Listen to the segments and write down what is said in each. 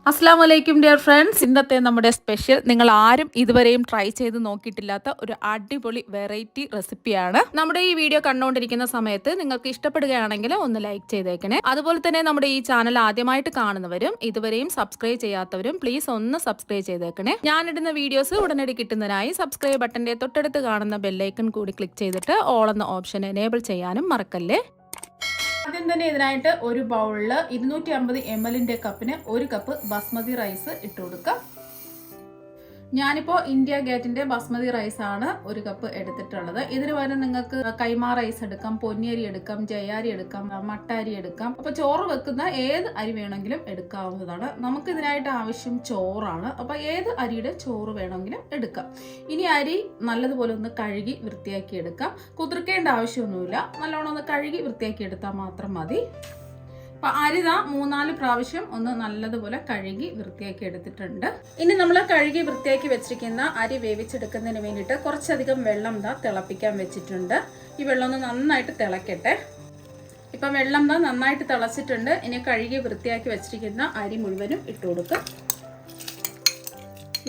അസ്സാം വലൈക്കും dear friends. ഇന്നത്തെ നമ്മുടെ സ്പെഷ്യൽ നിങ്ങൾ ആരും ഇതുവരെയും ട്രൈ ചെയ്ത് നോക്കിയിട്ടില്ലാത്ത ഒരു അടിപൊളി വെറൈറ്റി റെസിപ്പിയാണ്. നമ്മുടെ ഈ വീഡിയോ കണ്ടുകൊണ്ടിരിക്കുന്ന സമയത്ത് നിങ്ങൾക്ക് ഇഷ്ടപ്പെടുകയാണെങ്കിൽ ഒന്ന് ലൈക്ക് ചെയ്തേക്കണേ. അതുപോലെ തന്നെ നമ്മുടെ ഈ ചാനൽ ആദ്യമായിട്ട് കാണുന്നവരും ഇതുവരെയും സബ്സ്ക്രൈബ് ചെയ്യാത്തവരും പ്ലീസ് ഒന്ന് സബ്സ്ക്രൈബ് ചെയ്തേക്കണേ. ഞാനിടുന്ന വീഡിയോസ് ഉടനടി കിട്ടുന്നതിനായി സബ്സ്ക്രൈബ് ബട്ടന്റെ തൊട്ടടുത്ത് കാണുന്ന ബെല്ലൈക്കൺ കൂടി ക്ലിക്ക് ചെയ്തിട്ട് ഓൾ എന്ന ഓപ്ഷൻ എനേബിൾ ചെയ്യാനും മറക്കല്ലേ. ആദ്യം തന്നെ ഇതിനായിട്ട് ഒരു ബൗളിൽ 250 ml കപ്പിന് 1 കപ്പ് ബസ്മതി റൈസ് ഇട്ട് കൊടുക്കാം. ഞാനിപ്പോൾ ഇന്ത്യ ഗേറ്റിന്റെ ബസ്മതി റൈസ് ആണ് 1 കപ്പ് എടുത്തിട്ടുള്ളത്. ഇതിന് പകരം നിങ്ങൾക്ക് കൈമാ റൈസ് എടുക്കാം, പൊന്നിയരി എടുക്കാം, ജയാരി എടുക്കാം, മട്ടരി എടുക്കാം. അപ്പോൾ ചോറ് വെക്കുന്ന ഏത് അരി വേണമെങ്കിലും എടുക്കാവുന്നതാണ്. നമുക്ക് ഇതിനായിട്ട് ആവശ്യം ചോറാണ്. അപ്പോൾ ഏത് അരിയുടെ ചോറ് വേണമെങ്കിലും എടുക്കാം. ഇനി അരി നല്ലതുപോലെ ഒന്ന് കഴുകി വൃത്തിയാക്കി എടുക്കാം. കുതിർക്കേണ്ട ആവശ്യമൊന്നുമില്ല, നല്ലോണം ഒന്ന് കഴുകി വൃത്തിയാക്കി എടുത്താൽ മാത്രം മതി. അപ്പോൾ അരി 3-4 പ്രാവശ്യം ഒന്ന് നല്ലതുപോലെ കഴുകി വൃത്തിയാക്കി എടുത്തിട്ടുണ്ട്. ഇനി നമ്മൾ കഴുകി വൃത്തിയാക്കി വെച്ചിരിക്കുന്ന അരി വേവിച്ചെടുക്കുന്നതിന് വേണ്ടിയിട്ട് കുറച്ചധികം വെള്ളം തിളപ്പിക്കാൻ വെച്ചിട്ടുണ്ട്. ഈ വെള്ളം ഒന്ന് നന്നായിട്ട് തിളക്കട്ടെ. ഇപ്പം വെള്ളം നന്നായിട്ട് തിളച്ചിട്ടുണ്ട്. ഇനി കഴുകി വൃത്തിയാക്കി വെച്ചിരിക്കുന്ന അരി മുഴുവനും ഇട്ട് കൊടുക്കുക.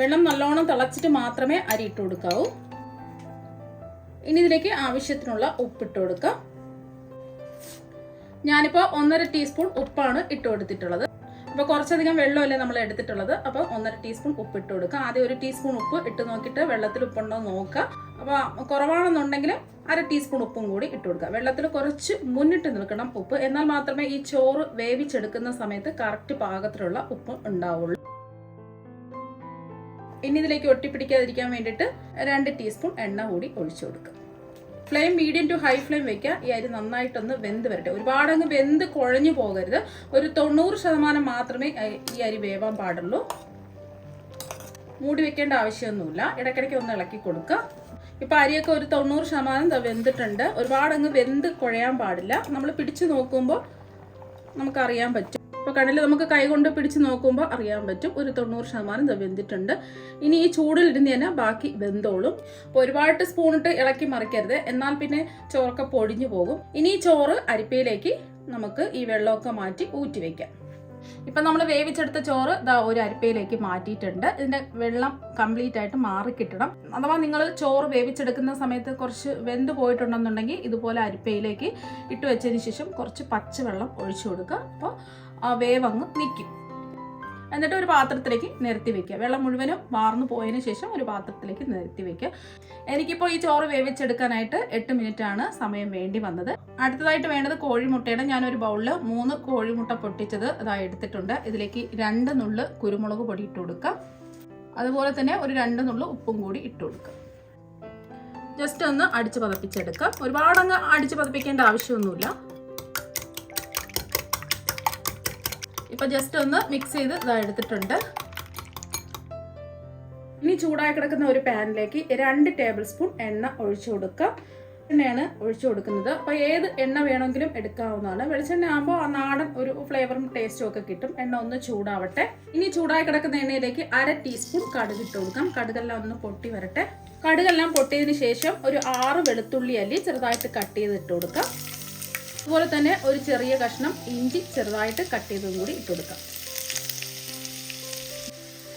വെള്ളം നല്ലോണം തിളച്ചിട്ട് മാത്രമേ അരി ഇട്ട് കൊടുക്കാവൂ. ഇനി ഇതിലേക്ക് ആവശ്യത്തിനുള്ള ഉപ്പിട്ട് കൊടുക്കുക. ഞാനിപ്പോൾ 1.5 ടീസ്പൂൺ ഉപ്പാണ് ഇട്ട് കൊടുത്തിട്ടുള്ളത്. അപ്പോൾ കുറച്ചധികം വെള്ളമല്ലേ നമ്മൾ എടുത്തിട്ടുള്ളത്. അപ്പോൾ 1.5 ടീസ്പൂൺ ഉപ്പ് ഇട്ട് കൊടുക്കുക. ആദ്യം 1 ടീസ്പൂൺ ഉപ്പ് ഇട്ട് നോക്കിയിട്ട് വെള്ളത്തിൽ ഉപ്പുണ്ടോ നോക്കുക. അപ്പോൾ കുറവാണെന്നുണ്ടെങ്കിൽ 1/2 ടീസ്പൂൺ ഉപ്പും കൂടി ഇട്ട് കൊടുക്കുക. വെള്ളത്തിൽ കുറച്ച് മുന്നിട്ട് നിൽക്കണം ഉപ്പ്. എന്നാൽ മാത്രമേ ഈ ചോറ് വേവിച്ചെടുക്കുന്ന സമയത്ത് കറക്റ്റ് പാകത്തിലുള്ള ഉപ്പ് ഉണ്ടാവുള്ളൂ. ഇനി ഇതിലേക്ക് ഒട്ടിപ്പിടിക്കാതിരിക്കാൻ വേണ്ടിയിട്ട് 2 ടീസ്പൂൺ എണ്ണ കൂടി ഒഴിച്ചു കൊടുക്കുക. Flame medium to high flame വെക്കുക. ഈ അരി നന്നായിട്ടൊന്ന് വെന്ത് വരട്ടെ. ഒരുപാടങ്ങ് വെന്ത് കുഴഞ്ഞു പോകരുത്. ഒരു 90% മാത്രമേ ഈ അരി വേവാൻ പാടുള്ളൂ. മൂടി വെക്കേണ്ട ആവശ്യമൊന്നുമില്ല. ഇടയ്ക്കിടയ്ക്ക് ഒന്ന് ഇളക്കി കൊടുക്കുക. ഇപ്പം അരിയൊക്കെ ഒരു 90% വെന്തിട്ടുണ്ട്. ഒരുപാടങ്ങ് വെന്ത് കുഴയാൻ പാടില്ല. നമ്മൾ പിടിച്ചു നോക്കുമ്പോൾ നമുക്കറിയാൻ പറ്റും. ഇപ്പോൾ കണ്ണിൽ നമുക്ക് കൈ കൊണ്ട് പിടിച്ച് നോക്കുമ്പോൾ അറിയാൻ പറ്റും ഒരു 90% വെന്തിട്ടുണ്ട്. ഇനി ഈ ചൂടിലിരുന്ന് തന്നെ ബാക്കി വെന്തോളും. അപ്പോൾ ഒരുപാട് സ്പൂണിട്ട് ഇളക്കി മറിക്കരുത്, എന്നാൽ പിന്നെ ചോറൊക്കെ പൊടിഞ്ഞു പോകും. ഇനി ഈ ചോറ് അരിപ്പയിലേക്ക് നമുക്ക് ഈ വെള്ളമൊക്കെ മാറ്റി ഊറ്റി വെക്കാം. ഇപ്പം നമ്മൾ വേവിച്ചെടുത്ത ചോറ് ഒരു അരിപ്പയിലേക്ക് മാറ്റിയിട്ടുണ്ട്. ഇതിൻ്റെ വെള്ളം കംപ്ലീറ്റ് ആയിട്ട് മാറിക്കിട്ടണം. അഥവാ നിങ്ങൾ ചോറ് വേവിച്ചെടുക്കുന്ന സമയത്ത് കുറച്ച് വെന്ത് പോയിട്ടുണ്ടെന്നുണ്ടെങ്കിൽ ഇതുപോലെ അരിപ്പയിലേക്ക് ഇട്ട് വെച്ചതിന് ശേഷം കുറച്ച് പച്ചവെള്ളം ഒഴിച്ചു കൊടുക്കുക. അപ്പോൾ ആ വേവങ്ങ് നിൽക്കും. എന്നിട്ട് ഒരു പാത്രത്തിലേക്ക് നിരത്തി വെക്കുക. വെള്ളം മുഴുവനും വാർന്നു പോയതിന് ശേഷം ഒരു പാത്രത്തിലേക്ക് നിരത്തി വെക്കുക. എനിക്കിപ്പോൾ ഈ ചോറ് വേവിച്ചെടുക്കാനായിട്ട് 8 മിനിറ്റാണ് സമയം വേണ്ടി വന്നത്. അടുത്തതായിട്ട് വേണ്ടത് കോഴിമുട്ടയാണ്. ഞാനൊരു ബൗളിൽ 3 കോഴിമുട്ട പൊട്ടിച്ചത് എടുത്തിട്ടുണ്ട്. ഇതിലേക്ക് 2 നുള്ള് കുരുമുളക് പൊടി ഇട്ട് കൊടുക്കുക. അതുപോലെ തന്നെ ഒരു 2 നുള്ള് ഉപ്പും കൂടി ഇട്ട് കൊടുക്കുക. ജസ്റ്റ് ഒന്ന് അടിച്ച് പതപ്പിച്ചെടുക്കുക. ഒരുപാടങ്ങ് അടിച്ച് പതപ്പിക്കേണ്ട ആവശ്യമൊന്നുമില്ല. ഇപ്പൊ ജസ്റ്റ് ഒന്ന് മിക്സ് ചെയ്ത് എടുത്തിട്ടുണ്ട്. ഇനി ചൂടായി കിടക്കുന്ന ഒരു പാനിലേക്ക് 2 ടേബിൾ സ്പൂൺ എണ്ണ ഒഴിച്ചു കൊടുക്കുക. എണ്ണയാണ് ഒഴിച്ചു കൊടുക്കുന്നത്. അപ്പോൾ ഏത് എണ്ണ വേണമെങ്കിലും എടുക്കാവുന്നതാണ്. വെളിച്ചെണ്ണ ആകുമ്പോൾ ആ നാടൻ ഒരു ഫ്ലേവറും ടേസ്റ്റും ഒക്കെ കിട്ടും. എണ്ണ ഒന്ന് ചൂടാവട്ടെ. ഇനി ചൂടായി കിടക്കുന്ന എണ്ണയിലേക്ക് 1/2 ടീസ്പൂൺ കടുക് ഇട്ട് കൊടുക്കാം. കടുകെല്ലാം ഒന്ന് പൊട്ടി വരട്ടെ. കടുകെല്ലാം പൊട്ടിയതിന് ശേഷം ഒരു 6 വെളുത്തുള്ളി അല്ലി ചെറുതായിട്ട് കട്ട് ചെയ്ത് ഇട്ട് കൊടുക്കാം. അതുപോലെ തന്നെ ഒരു ചെറിയ കഷ്ണം ഇഞ്ചി ചെറുതായിട്ട് കട്ട് ചെയ്തതും കൂടി ഇട്ട് കൊടുക്കാം.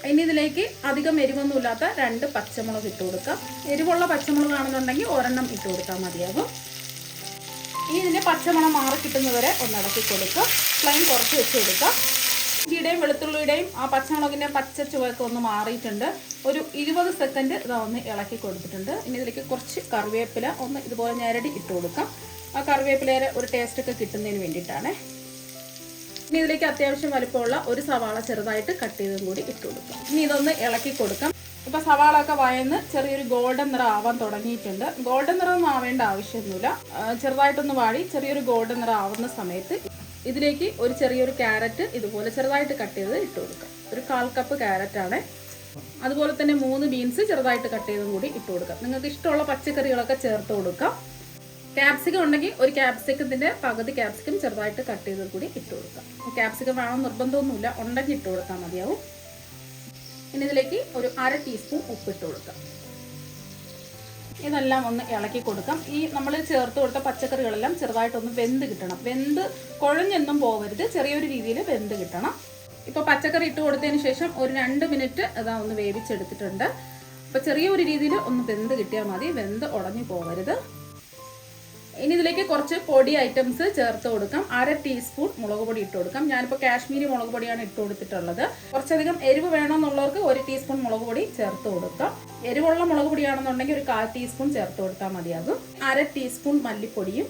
ഇനി ഇതിലേക്ക് അധികം എരിവൊന്നുമില്ലാത്ത 2 പച്ചമുളക് ഇട്ട് കൊടുക്കാം. എരിവുള്ള പച്ചമുളക് ആണെന്നുണ്ടെങ്കിൽ 1 ഇട്ട് കൊടുത്താൽ മതിയാകും. ഇനി ഇതിൻ്റെ പച്ചമണം മാറി കിട്ടുന്നവരെ ഒന്ന് ഇളക്കി കൊടുക്കുക. ഫ്ലെയിം കുറച്ച് വെച്ച് കൊടുക്കുക. ഇഞ്ചിയുടെയും വെളുത്തുള്ളിയുടെയും ആ പച്ചമുളകിൻ്റെ പച്ച ചുവയൊക്കെ ഒന്ന് മാറിയിട്ടുണ്ട്. ഒരു 20 സെക്കൻഡ് ഒന്ന് ഇളക്കി കൊടുത്തിട്ടുണ്ട്. ഇനി ഇതിലേക്ക് കുറച്ച് കറിവേപ്പില ഒന്ന് ഇതുപോലെ ഞെരടി ഇട്ട് കൊടുക്കാം. ആ കറിവേപ്പിലയുടെ ഒരു ടേസ്റ്റ് ഒക്കെ കിട്ടുന്നതിന് വേണ്ടിയിട്ടാണ്. ഇനി ഇതിലേക്ക് അത്യാവശ്യം വലുപ്പമുള്ള ഒരു സവാള ചെറുതായിട്ട് കട്ട് ചെയ്തും കൂടി ഇട്ട് കൊടുക്കാം. ഇനി ഇതൊന്ന് ഇളക്കി കൊടുക്കാം. ഇപ്പം സവാള ഒക്കെ വയന്ന് ചെറിയൊരു ഗോൾഡൻ നിറം ആവാൻ തുടങ്ങിയിട്ടുണ്ട്. ഗോൾഡൻ നിറം ഒന്നും ആവേണ്ട ആവശ്യമൊന്നുമില്ല. ചെറുതായിട്ടൊന്ന് വാടി ചെറിയൊരു ഗോൾഡൻ നിറം ആവുന്ന സമയത്ത് ഇതിലേക്ക് ഒരു ചെറിയൊരു ക്യാരറ്റ് ഇതുപോലെ ചെറുതായിട്ട് കട്ട് ചെയ്ത് ഇട്ട് കൊടുക്കാം. ഒരു 1/4 കപ്പ് ക്യാരറ്റാണ്. അതുപോലെ തന്നെ 3 ബീൻസ് ചെറുതായിട്ട് കട്ട് ചെയ്തും കൂടി ഇട്ട് കൊടുക്കാം. നിങ്ങൾക്ക് ഇഷ്ടമുള്ള പച്ചക്കറികളൊക്കെ ചേർത്ത് കൊടുക്കാം. ക്യാപ്സിക്കം ഉണ്ടെങ്കിൽ ഒരു ക്യാപ്സിക്കത്തിൻ്റെ പകുതി ക്യാപ്സിക്കം ചെറുതായിട്ട് കട്ട് ചെയ്ത് കൂടി ഇട്ട് കൊടുക്കാം. ക്യാപ്സിക്കം വേണം നിർബന്ധമൊന്നുമില്ല, ഉണ്ടെങ്കിൽ ഇട്ട് കൊടുത്താൽ മതിയാവും. ഇനി ഇതിലേക്ക് ഒരു 1/2 ടീസ്പൂൺ ഉപ്പിട്ട് കൊടുക്കാം. ഇതെല്ലാം ഒന്ന് ഇളക്കി കൊടുക്കാം. ഈ നമ്മൾ ചേർത്ത് കൊടുത്ത പച്ചക്കറികളെല്ലാം ചെറുതായിട്ടൊന്ന് വെന്ത് കിട്ടണം. വെന്ത് കുഴഞ്ഞൊന്നും പോകരുത്, ചെറിയൊരു രീതിയിൽ വെന്ത് കിട്ടണം. ഇപ്പോൾ പച്ചക്കറി ഇട്ട് കൊടുത്തതിന് ശേഷം ഒരു 2 മിനിറ്റ് അതാ ഒന്ന് വേവിച്ചെടുത്തിട്ടുണ്ട്. അപ്പോൾ ചെറിയൊരു രീതിയിൽ ഒന്ന് വെന്ത് കിട്ടിയാൽ മതി, വെന്ത് ഉടഞ്ഞു പോകരുത്. ഇനി ഇതിലേക്ക് കുറച്ച് പൊടി ഐറ്റംസ് ചേർത്ത് കൊടുക്കാം. 1/2 ടീസ്പൂൺ മുളക് പൊടി ഇട്ട് കൊടുക്കാം. ഞാനിപ്പോൾ കാശ്മീരി മുളക് പൊടിയാണ് ഇട്ട് കൊടുത്തിട്ടുള്ളത്. കുറച്ചധികം എരിവ് വേണമെന്നുള്ളവർക്ക് 1 ടീസ്പൂൺ മുളക് പൊടി ചേർത്ത് കൊടുക്കാം. എരിവുള്ള മുളക് പൊടിയാണെന്നുണ്ടെങ്കിൽ ഒരു 1/4 ടീസ്പൂൺ ചേർത്ത് കൊടുത്താൽ മതിയാകും. 1/2 ടീസ്പൂൺ മല്ലിപ്പൊടിയും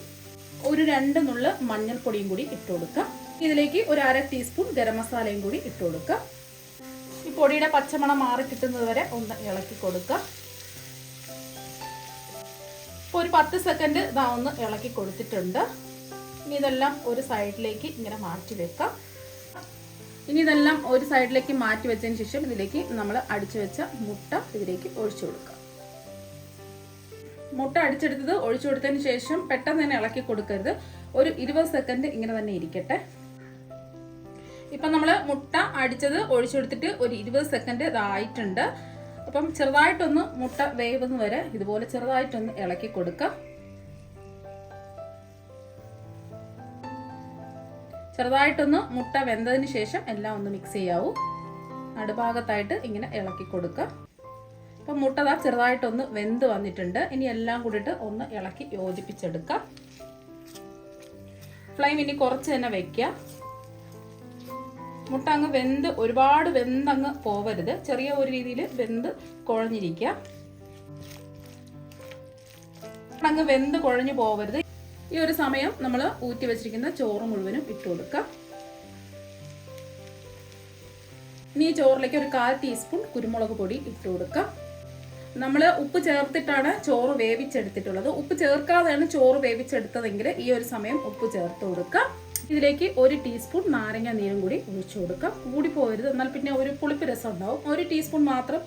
ഒരു 2 നുള്ള് മഞ്ഞൾപ്പൊടിയും കൂടി ഇട്ട് കൊടുക്കാം. ഇതിലേക്ക് ഒരു 1/2 ടീസ്പൂൺ ഗരം മസാലയും കൂടി ഇട്ട് കൊടുക്കാം. ഈ പൊടിയുടെ പച്ചമണം മാറി കിട്ടുന്നത് വരെ ഒന്ന് ഇളക്കി കൊടുക്കാം. ഇപ്പോൾ ഒരു 10 സെക്കൻഡ് ഇതാ ഒന്ന് ഇളക്കി കൊടുത്തിട്ടുണ്ട്. ഇനി ഇതെല്ലാം ഒരു സൈഡിലേക്ക് ഇങ്ങനെ മാറ്റി വെക്കാം. ഇനി ഇതെല്ലാം ഒരു സൈഡിലേക്ക് മാറ്റി വെച്ചതിന് ശേഷം ഇതിലേക്ക് നമ്മൾ അടിച്ചു വെച്ച മുട്ട ഇതിലേക്ക് ഒഴിച്ചു കൊടുക്കാം. മുട്ട അടിച്ചെടുത്തത് ഒഴിച്ചു കൊടുത്തതിന് ശേഷം പെട്ടെന്ന് തന്നെ ഇളക്കി കൊടുക്കരുത്. ഒരു 20 സെക്കൻഡ് ഇങ്ങനെ തന്നെ ഇരിക്കട്ടെ. ഇപ്പം നമ്മൾ മുട്ട അടിച്ചത് ഒഴിച്ചു കൊടുത്തിട്ട് ഒരു 20 സെക്കൻഡ് ഇതായിട്ടുണ്ട്. അപ്പം ചെറുതായിട്ടൊന്ന് മുട്ട വേവുന്ന വരെ ഇതുപോലെ ചെറുതായിട്ടൊന്ന് ഇളക്കി കൊടുക്കാം. ചെറുതായിട്ടൊന്ന് മുട്ട വെന്തതിന് ശേഷം എല്ലാം ഒന്ന് മിക്സ് ചെയ്യാവൂ. നടുഭാഗത്തായിട്ട് ഇങ്ങനെ ഇളക്കി കൊടുക്കുക. അപ്പം മുട്ട ചെറുതായിട്ടൊന്ന് വെന്ത് വന്നിട്ടുണ്ട്. ഇനി എല്ലാം കൂടിയിട്ട് ഒന്ന് ഇളക്കി യോജിപ്പിച്ചെടുക്കാം. ഫ്ലെയിം ഇനി കുറച്ച് തന്നെ വെക്കുക. മുട്ട അങ്ങ് വെന്ത് ഒരുപാട് വെന്തങ്ങ് പോവരുത്, ചെറിയ ഒരു രീതിയിൽ വെന്ത് കുഴഞ്ഞിരിക്കുക. അങ്ങ് വെന്ത് കുഴഞ്ഞു പോവരുത്. ഈ ഒരു സമയം നമ്മൾ ഊറ്റി വെച്ചിരിക്കുന്ന ചോറ് മുഴുവനും ഇട്ട് കൊടുക്കാം. ഇനി ഈ ചോറിലേക്ക് ഒരു 1/4 ടീസ്പൂൺ കുരുമുളക് പൊടി ഇട്ട് കൊടുക്കാം. നമ്മൾ ഉപ്പ് ചേർത്തിട്ടാണ് ചോറ് വേവിച്ചെടുത്തിട്ടുള്ളത്. ഉപ്പ് ചേർക്കാതെയാണ് ചോറ് വേവിച്ചെടുത്തതെങ്കിൽ ഈ ഒരു സമയം ഉപ്പ് ചേർത്ത് കൊടുക്കാം. ഇതിലേക്ക് 1 ടീസ്പൂൺ നാരങ്ങ നീരും കൂടി ഒഴിച്ചു കൊടുക്കാം. കൂടി പോകരുത്, എന്നാൽ പിന്നെ ഒരു പുളിപ്പ് രസം ഉണ്ടാവും. 1 ടീസ്പൂൺ മാത്രം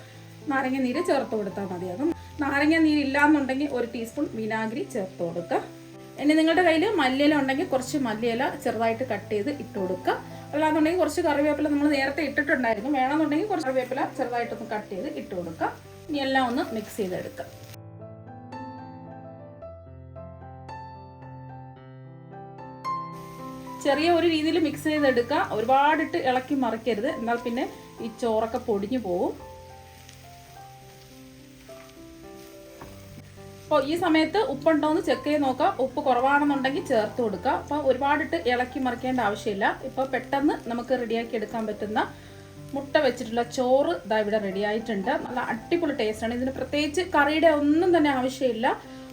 നാരങ്ങ നീര് ചേർത്ത് കൊടുത്താൽ മതിയാകും. നാരങ്ങ നീര് ഇല്ലാന്നുണ്ടെങ്കിൽ 1 ടീസ്പൂൺ വിനാഗിരി ചേർത്ത് കൊടുക്കുക. ഇനി നിങ്ങളുടെ കയ്യിൽ മല്ലിയില ഉണ്ടെങ്കിൽ കുറച്ച് മല്ലിയില ചെറുതായിട്ട് കട്ട് ചെയ്ത് ഇട്ട് കൊടുക്കുക. അല്ലാന്നുണ്ടെങ്കിൽ കുറച്ച് കറിവേപ്പില നമ്മൾ നേരത്തെ ഇട്ടിട്ടുണ്ടായിരുന്നു. വേണമെന്നുണ്ടെങ്കിൽ കുറച്ച് കറിവേപ്പില ചെറുതായിട്ടൊന്ന് കട്ട് ചെയ്ത് ഇട്ട് കൊടുക്കുക. ഇനി എല്ലാം ഒന്ന് മിക്സ് ചെയ്തെടുക്കുക. ചെറിയ ഒരു രീതിയിൽ മിക്സ് ചെയ്തെടുക്കുക. ഒരുപാടിട്ട് ഇളക്കി മറിക്കരുത്, എന്നാൽ പിന്നെ ഈ ചോറൊക്കെ പൊടിഞ്ഞു പോകും. അപ്പോൾ ഈ സമയത്ത് ഉപ്പുണ്ടോ എന്ന് ചെക്ക് ചെയ്ത് നോക്കുക. ഉപ്പ് കുറവാണെന്നുണ്ടെങ്കിൽ ചേർത്ത് കൊടുക്കുക. അപ്പോൾ ഒരുപാടിട്ട് ഇളക്കി മറിക്കേണ്ട ആവശ്യമില്ല. ഇപ്പോൾ പെട്ടെന്ന് നമുക്ക് റെഡിയാക്കി എടുക്കാൻ പറ്റുന്ന മുട്ട വെച്ചിട്ടുള്ള ചോറ് ഇതാ ഇവിടെ റെഡി ആയിട്ടുണ്ട്. നല്ല അടിപൊളി ടേസ്റ്റാണ്. ഇതിന് പ്രത്യേകിച്ച് കറിയുടെ ഒന്നും തന്നെ ആവശ്യമില്ല.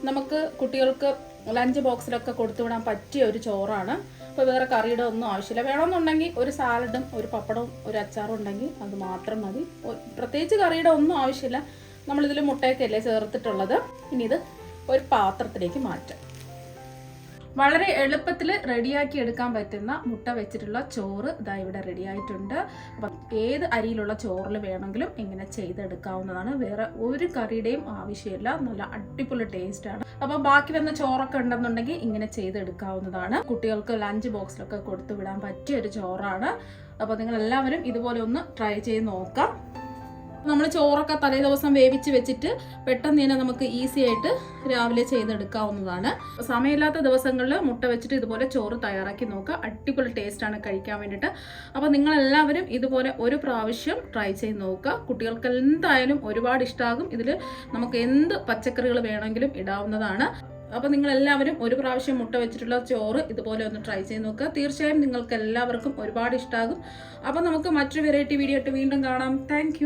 നമുക്ക് കുട്ടികൾക്ക് ലഞ്ച് ബോക്സിലൊക്കെ കൊടുത്തുവിടാൻ പറ്റിയ ഒരു ചോറാണ്. അപ്പോൾ വേറെ കറിയുടെ ഒന്നും ആവശ്യമില്ല. വേണമെന്നുണ്ടെങ്കിൽ ഒരു സാലഡും ഒരു പപ്പടവും ഒരു അച്ചാറും ഉണ്ടെങ്കിൽ അത് മാത്രം മതി. പ്രത്യേകിച്ച് കറിയുടെ ഒന്നും ആവശ്യമില്ല. നമ്മളിതിൽ മുട്ടയൊക്കെ അല്ലേ ചേർത്തിട്ടുള്ളത്. ഇനി ഇത് ഒരു പാത്രത്തിലേക്ക് മാറ്റാം. വളരെ എളുപ്പത്തിൽ റെഡിയാക്കി എടുക്കാൻ പറ്റുന്ന മുട്ട വെച്ചിട്ടുള്ള ചോറ് ഇതാ ഇവിടെ റെഡി ആയിട്ടുണ്ട്. അപ്പം ഏത് അരിയിലുള്ള ചോറിൽ വേണമെങ്കിലും ഇങ്ങനെ ചെയ്തെടുക്കാവുന്നതാണ്. വേറെ ഒരു കറിയുടെയും ആവശ്യമില്ല. നല്ല അടിപൊളി ടേസ്റ്റാണ്. അപ്പം ബാക്കി വന്ന ചോറൊക്കെ ഉണ്ടെന്നുണ്ടെങ്കിൽ ഇങ്ങനെ ചെയ്തെടുക്കാവുന്നതാണ്. കുട്ടികൾക്ക് ലഞ്ച് ബോക്സിലൊക്കെ കൊടുത്തു വിടാൻ പറ്റിയ ഒരു ചോറാണ്. അപ്പോൾ നിങ്ങൾ എല്ലാവരും ഇതുപോലെ ഒന്ന് ട്രൈ ചെയ്ത് നോക്കാം. നമ്മൾ ചോറൊക്കെ തലേ ദിവസം വേവിച്ച് വെച്ചിട്ട് പെട്ടെന്ന് തന്നെ നമുക്ക് ഈസി ആയിട്ട് രാവിലെ ചെയ്തെടുക്കാവുന്നതാണ്. സമയമില്ലാത്ത ദിവസങ്ങളിൽ മുട്ട വെച്ചിട്ട് ഇതുപോലെ ചോറ് തയ്യാറാക്കി നോക്കുക. അടിപൊളി ടേസ്റ്റാണ് കഴിക്കാൻ വേണ്ടിയിട്ട്. അപ്പോൾ നിങ്ങളെല്ലാവരും ഇതുപോലെ ഒരു പ്രാവശ്യം ട്രൈ ചെയ്ത് നോക്കുക. കുട്ടികൾക്ക് എന്തായാലും ഒരുപാട് ഇഷ്ടമാകും. ഇതിൽ നമുക്ക് എന്ത് പച്ചക്കറികൾ വേണമെങ്കിലും ഇടാവുന്നതാണ്. അപ്പോൾ നിങ്ങളെല്ലാവരും ഒരു പ്രാവശ്യം മുട്ട വെച്ചിട്ടുള്ള ചോറ് ഇതുപോലെ ഒന്ന് ട്രൈ ചെയ്ത് നോക്കുക. തീർച്ചയായും നിങ്ങൾക്ക് എല്ലാവർക്കും ഒരുപാട് ഇഷ്ടമാകും. അപ്പോൾ നമുക്ക് മറ്റൊരു വെറൈറ്റി വീഡിയോ ആയിട്ട് വീണ്ടും കാണാം. താങ്ക്